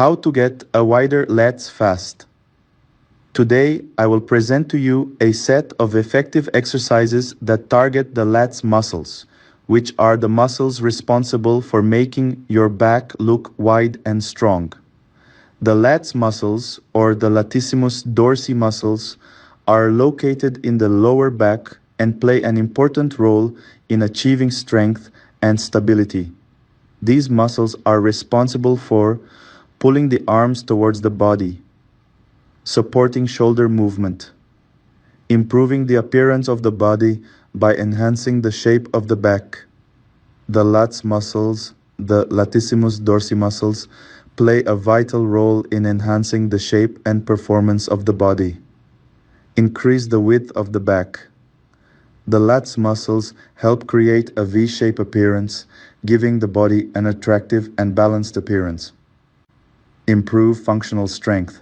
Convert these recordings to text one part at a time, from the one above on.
How to get a wider lats fast. Today, I will present to you a set of effective exercises that target the lats muscles, which are the muscles responsible for making your back look wide and strong. The lats muscles, or the latissimus dorsi muscles, are located in the lower back and play an important role in achieving strength and stability. These muscles are responsible for pulling the arms towards the body, supporting shoulder movement, improving the appearance of the body by enhancing the shape of the back. The lats muscles, the latissimus dorsi muscles, play a vital role in enhancing the shape and performance of the body. Increase the width of the back. The lats muscles help create a V-shape appearance, giving the body an attractive and balanced appearance. Improve functional strength.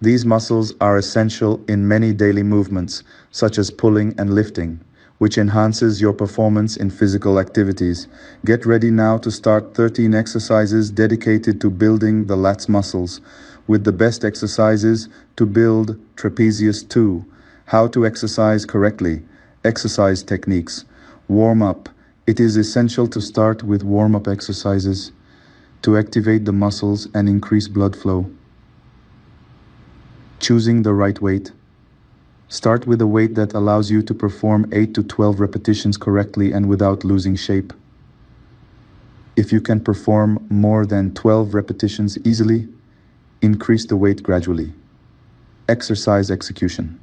These muscles are essential in many daily movements, such as pulling and lifting, which enhances your performance in physical activities. Get ready now to start 13 exercises dedicated to building the lats muscles, with the best exercises to build trapezius 2, how to exercise correctly, exercise techniques, warm-up. It is essential to start with warm-up exercises to activate the muscles and increase blood flow. Choosing the right weight. Start with a weight that allows you to perform 8 to 12 repetitions correctly and without losing shape. If you can perform more than 12 repetitions easily, increase the weight gradually. Exercise execution.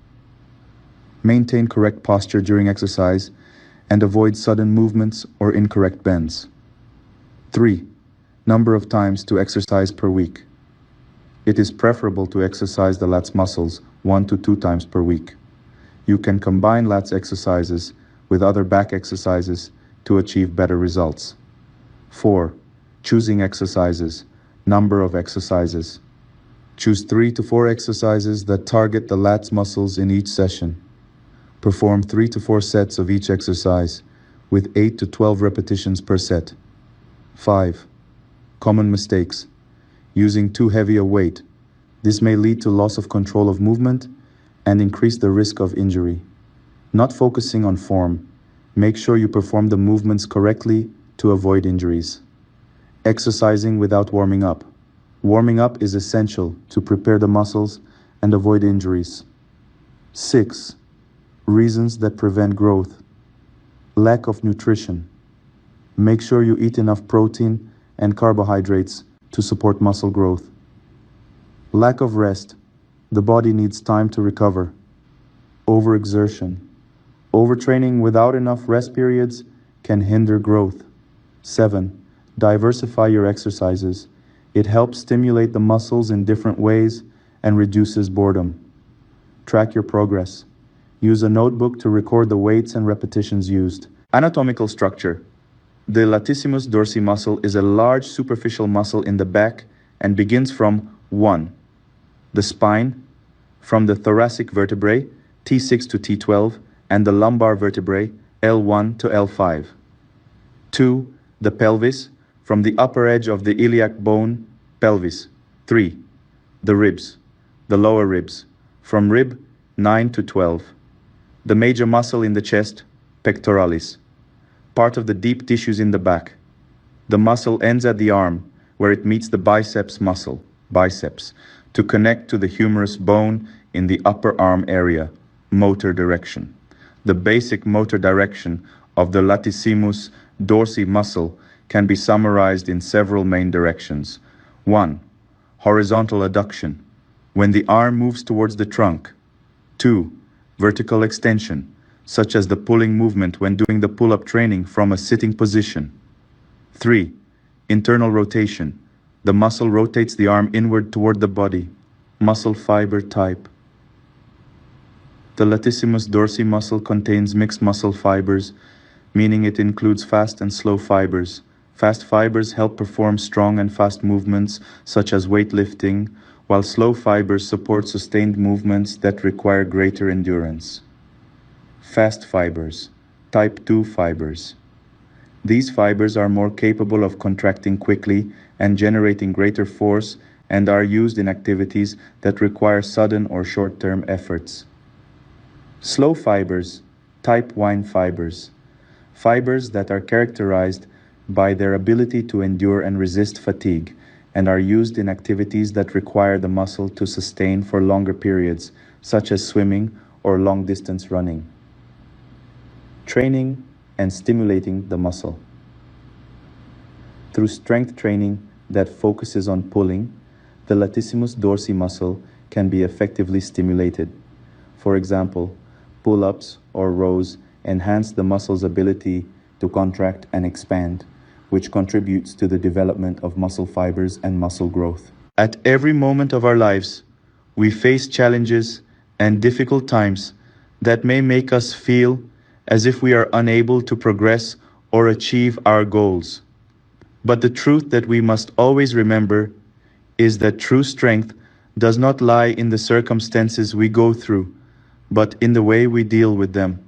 Maintain correct posture during exercise and avoid sudden movements or incorrect bends. 3. Number of times to exercise per week. It is preferable to exercise the lats muscles 1 to 2 times per week. You can combine lats exercises with other back exercises to achieve better results. 4. Choosing exercises. Number of exercises. Choose 3 to 4 exercises that target the lats muscles in each session. Perform 3 to 4 sets of each exercise with 8 to 12 repetitions per set. 5. Common mistakes. Using too heavy a weight. This may lead to loss of control of movement and increase the risk of injury. Not focusing on form. Make sure you perform the movements correctly to avoid injuries. Exercising without warming up. Warming up is essential to prepare the muscles and avoid injuries. 6. Reasons that prevent growth. Lack of nutrition. Make sure you eat enough protein and carbohydrates to support muscle growth. Lack of rest. The body needs time to recover. Overexertion. Overtraining without enough rest periods can hinder growth. 7. Diversify your exercises. It helps stimulate the muscles in different ways and reduces boredom. Track your progress. Use a notebook to record the weights and repetitions used. Anatomical structure. The latissimus dorsi muscle is a large superficial muscle in the back and begins from 1. The spine, from the thoracic vertebrae, T6 to T12, and the lumbar vertebrae, L1 to L5. 2. The pelvis, from the upper edge of the iliac bone, pelvis. 3. The ribs, the lower ribs, from rib 9 to 12. The major muscle in the chest, pectoralis. Part of the deep tissues in the back. The muscle ends at the arm, where it meets the biceps muscle, biceps, to connect to the humerus bone in the upper arm area, motor direction. The basic motor direction of the latissimus dorsi muscle can be summarized in several main directions. 1. Horizontal adduction, when the arm moves towards the trunk. 2. Vertical extension, such as the pulling movement when doing the pull-up training from a sitting position. 3. Internal rotation. The muscle rotates the arm inward toward the body. Muscle fiber type. The latissimus dorsi muscle contains mixed muscle fibers, meaning it includes fast and slow fibers. Fast fibers help perform strong and fast movements, such as weightlifting, while slow fibers support sustained movements that require greater endurance. Fast fibers, type 2 fibers. These fibers are more capable of contracting quickly and generating greater force and are used in activities that require sudden or short-term efforts. Slow fibers, type 1 fibers. Fibers that are characterized by their ability to endure and resist fatigue, and are used in activities that require the muscle to sustain for longer periods, such as swimming or long-distance running. Training and stimulating the muscle. Through strength training that focuses on pulling, the latissimus dorsi muscle can be effectively stimulated. For example, pull-ups or rows enhance the muscle's ability to contract and expand, which contributes to the development of muscle fibers and muscle growth. At every moment of our lives, we face challenges and difficult times that may make us feel as if we are unable to progress or achieve our goals. But the truth that we must always remember is that true strength does not lie in the circumstances we go through, but in the way we deal with them.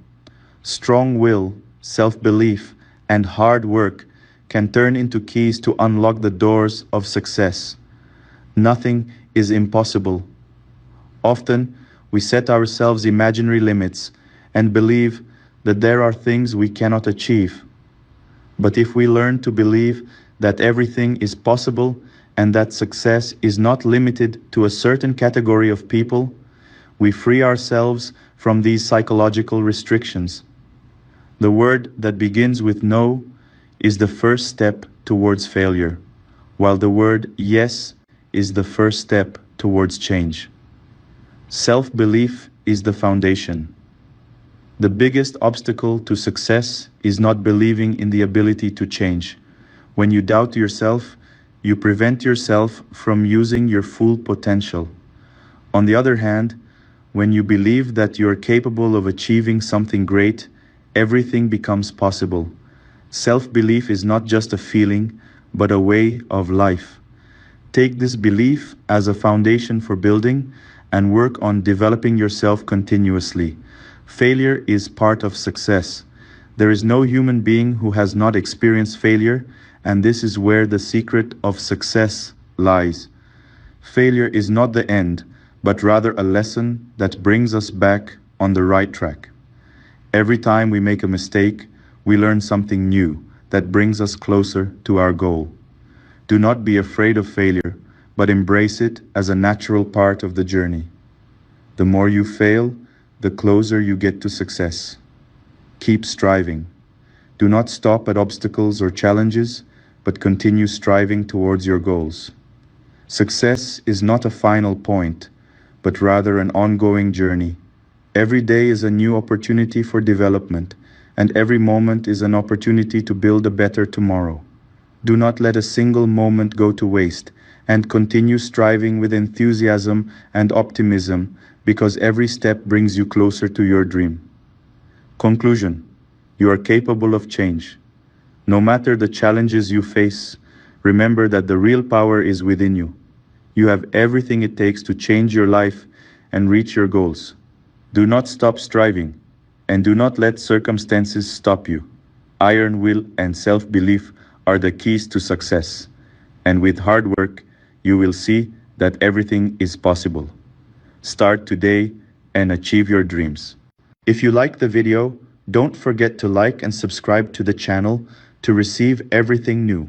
Strong will, self-belief, and hard work can turn into keys to unlock the doors of success. Nothing is impossible. Often, we set ourselves imaginary limits and believe that there are things we cannot achieve. But if we learn to believe that everything is possible and that success is not limited to a certain category of people, we free ourselves from these psychological restrictions. The word that begins with no is the first step towards failure, while the word yes is the first step towards change. Self-belief is the foundation. The biggest obstacle to success is not believing in the ability to change. When you doubt yourself, you prevent yourself from using your full potential. On the other hand, when you believe that you are capable of achieving something great, everything becomes possible. Self-belief is not just a feeling, but a way of life. Take this belief as a foundation for building and work on developing yourself continuously. Failure is part of success. There is no human being who has not experienced failure, and this is where the secret of success lies. Failure is not the end, but rather a lesson that brings us back on the right track. Every time we make a mistake, we learn something new that brings us closer to our goal. Do not be afraid of failure, but embrace it as a natural part of the journey. The more you fail, the closer you get to success. Keep striving. Do not stop at obstacles or challenges, but continue striving towards your goals. Success is not a final point, but rather an ongoing journey. Every day is a new opportunity for development, and every moment is an opportunity to build a better tomorrow. Do not let a single moment go to waste, and continue striving with enthusiasm and optimism, because every step brings you closer to your dream. Conclusion: you are capable of change. No matter the challenges you face, remember that the real power is within you. You have everything it takes to change your life and reach your goals. Do not stop striving, and do not let circumstances stop you. Iron will and self-belief are the keys to success. And with hard work, you will see that everything is possible. Start today and achieve your dreams. If you like the video, don't forget to like and subscribe to the channel to receive everything new.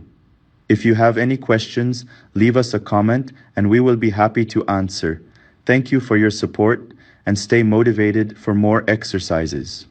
If you have any questions, leave us a comment and we will be happy to answer. Thank you for your support and stay motivated for more exercises.